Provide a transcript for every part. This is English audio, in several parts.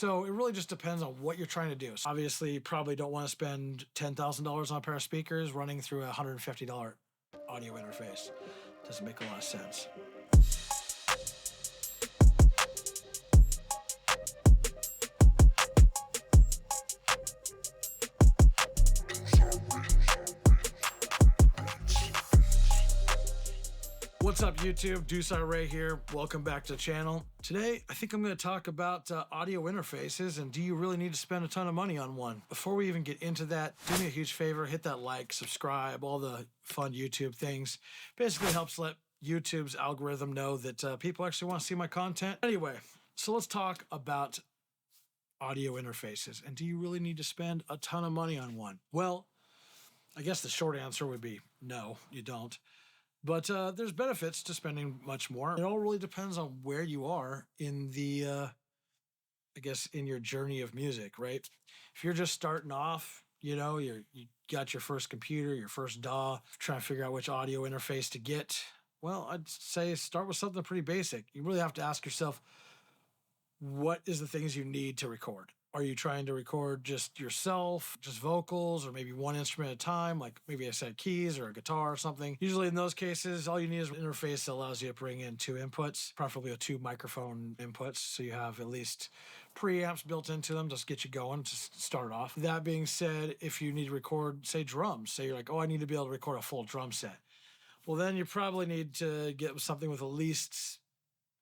So it really just depends on what you're trying to do. So obviously, you probably don't want to spend $10,000 on a pair of speakers running through a $150 audio interface. Doesn't make a lot of sense. What's up, YouTube? Duce here. Welcome back to the channel. Today, I think I'm going to talk about audio interfaces and do you really need to spend a ton of money on one? Before we even get into that, do me a huge favor, hit that like, subscribe, all the fun YouTube things. Basically helps let YouTube's algorithm know that people actually want to see my content. Anyway, so let's talk about audio interfaces. And do you really need to spend a ton of money on one? Well, I guess the short answer would be no, you don't. But there's benefits to spending much more. It all really depends on where you are in the, I guess, in your journey of music, right? If you're just starting off, you got your first computer, your first DAW, trying to figure out which audio interface to get. Well, I'd say start with something pretty basic. You really have to ask yourself, what is the things you need to record? Are you trying to record just yourself, just vocals, or maybe one instrument at a time, like maybe a set of keys or a guitar or something? Usually in those cases, all you need is an interface that allows you to bring in two inputs, preferably with two microphone inputs, so you have at least preamps built into them, just get you going, just start off. That being said, if you need to record, say, drums, say you're like, oh, I need to be able to record a full drum set. Well, then you probably need to get something with at least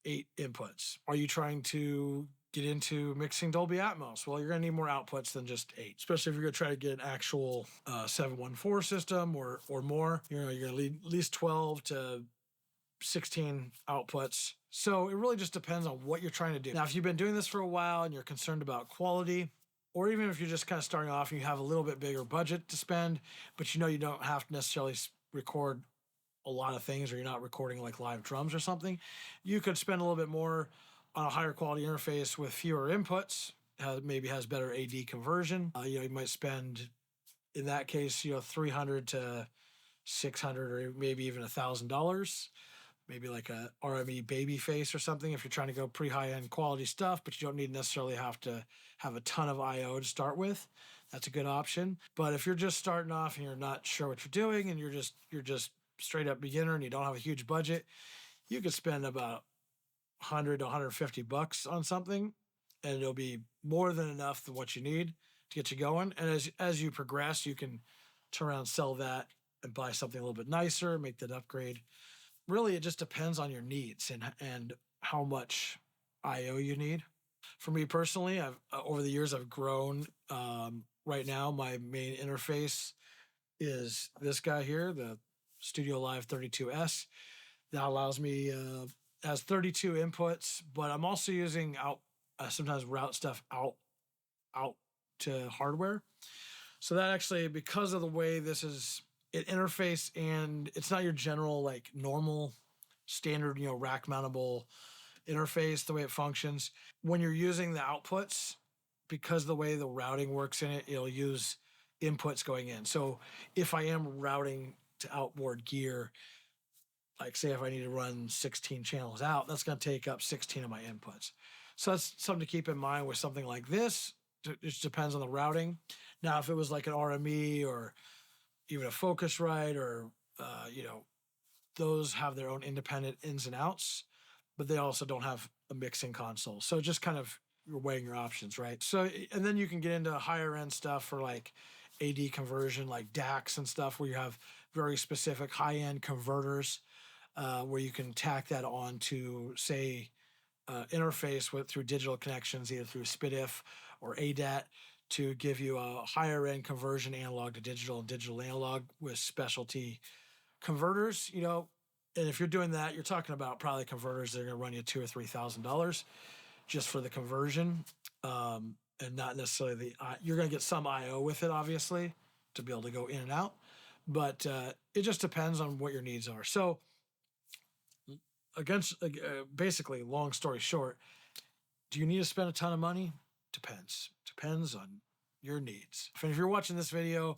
8 inputs. Are you trying to get into mixing Dolby Atmos? Well, you're going to need more outputs than just 8, especially if you're going to try to get an actual 714 system or more. You're going to need at least 12 to 16 outputs. So it really just depends on what you're trying to do. Now, if you've been doing this for a while and you're concerned about quality, or even if you're just kind of starting off and you have a little bit bigger budget to spend, but you don't have to necessarily record a lot of things, or you're not recording like live drums or something, you could spend a little bit more on a higher quality interface with fewer inputs, maybe has better AD conversion. You might spend, in that case, $300 to $600 or maybe even $1,000, maybe like a RME Babyface or something if you're trying to go pretty high-end quality stuff, but you don't need necessarily have to have a ton of I/O to start with. That's a good option. But if you're just starting off and you're not sure what you're doing and you're just straight up beginner and you don't have a huge budget, you could spend about $100 to $150 on something, and it'll be more than enough than what you need to get you going. And as you progress, you can turn around and sell that and buy something a little bit nicer, make that upgrade. Really, it just depends on your needs and how much I/O you need. For me personally, I've over the years I've grown. Right now, my main interface is this guy here, the Studio Live 32S. That allows me, has 32 inputs, but I'm also using sometimes route stuff out to hardware. So that actually, because of the way this is an interface, and it's not your general like normal standard, rack mountable interface, the way it functions. When you're using the outputs, because of the way the routing works in it, it'll use inputs going in. So if I am routing to outboard gear, like say if I need to run 16 channels out, that's going to take up 16 of my inputs. So that's something to keep in mind with something like this. It just depends on the routing. Now, if it was like an RME or even a Focusrite or, those have their own independent ins and outs, but they also don't have a mixing console. So just kind of you're weighing your options, right? So, and then you can get into higher end stuff for like AD conversion, like DACs and stuff, where you have very specific high end converters, where you can tack that on to, say, interface through digital connections, either through SPDIF or ADAT, to give you a higher end conversion, analog to digital and digital analog with specialty converters. And if you're doing that, you're talking about probably converters that are going to run you $2,000 or $3,000 just for the conversion, and not necessarily you're going to get some I/O with it, obviously, to be able to go in and out. But it just depends on what your needs are. So, basically, long story short, do you need to spend a ton of money? Depends on your needs. And if you're watching this video,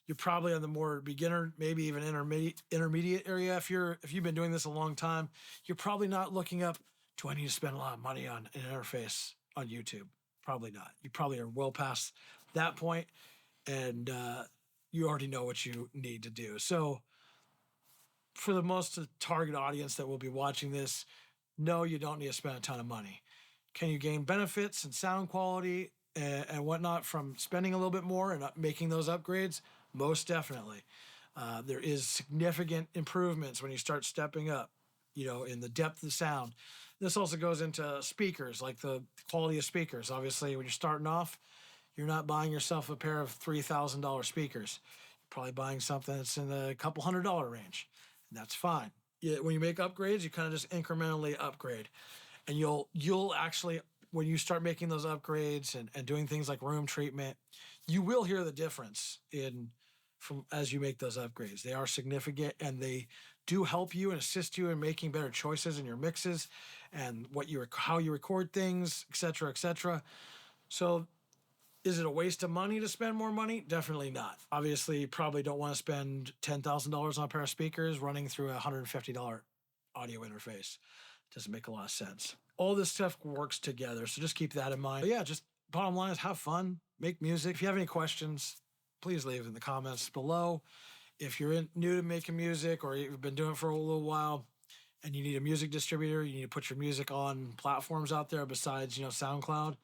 you're probably on the more beginner, maybe even intermediate area. If you've been doing this a long time, you're probably not looking up, do I need to spend a lot of money on an interface on YouTube? Probably not. You probably are well past that point, and you already know what you need to do. So for the most target audience that will be watching this, no, you don't need to spend a ton of money. Can you gain benefits and sound quality and whatnot from spending a little bit more and making those upgrades? Most definitely. There is significant improvements when you start stepping up, in the depth of the sound. This also goes into speakers, like the quality of speakers. Obviously, when you're starting off, you're not buying yourself a pair of $3,000 speakers. You're probably buying something that's in the couple $100 range, and that's fine. When you make upgrades, you kind of just incrementally upgrade, and you'll actually, when you start making those upgrades and doing things like room treatment, you will hear the difference from as you make those upgrades. They are significant, and they do help you and assist you in making better choices in your mixes and how you record things, et cetera, et cetera. So is it a waste of money to spend more money? Definitely not. Obviously, you probably don't want to spend $10,000 on a pair of speakers running through a $150 audio interface. Doesn't make a lot of sense. All this stuff works together, so just keep that in mind. But yeah, just bottom line is have fun, make music. If you have any questions, please leave in the comments below. If you're new to making music or you've been doing it for a little while and you need a music distributor, you need to put your music on platforms out there besides, SoundCloud.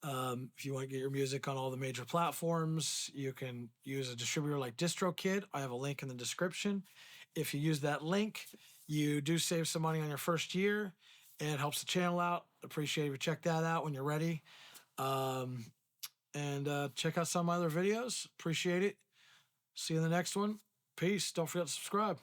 If you want to get your music on all the major platforms, you can use a distributor like DistroKid. I have a link in the description. If you use that link, you do save some money on your first year, and it helps the channel out. Appreciate if you check that out when you're ready. And check out some of my other videos. Appreciate it. See you in the next one. Peace. Don't forget to subscribe.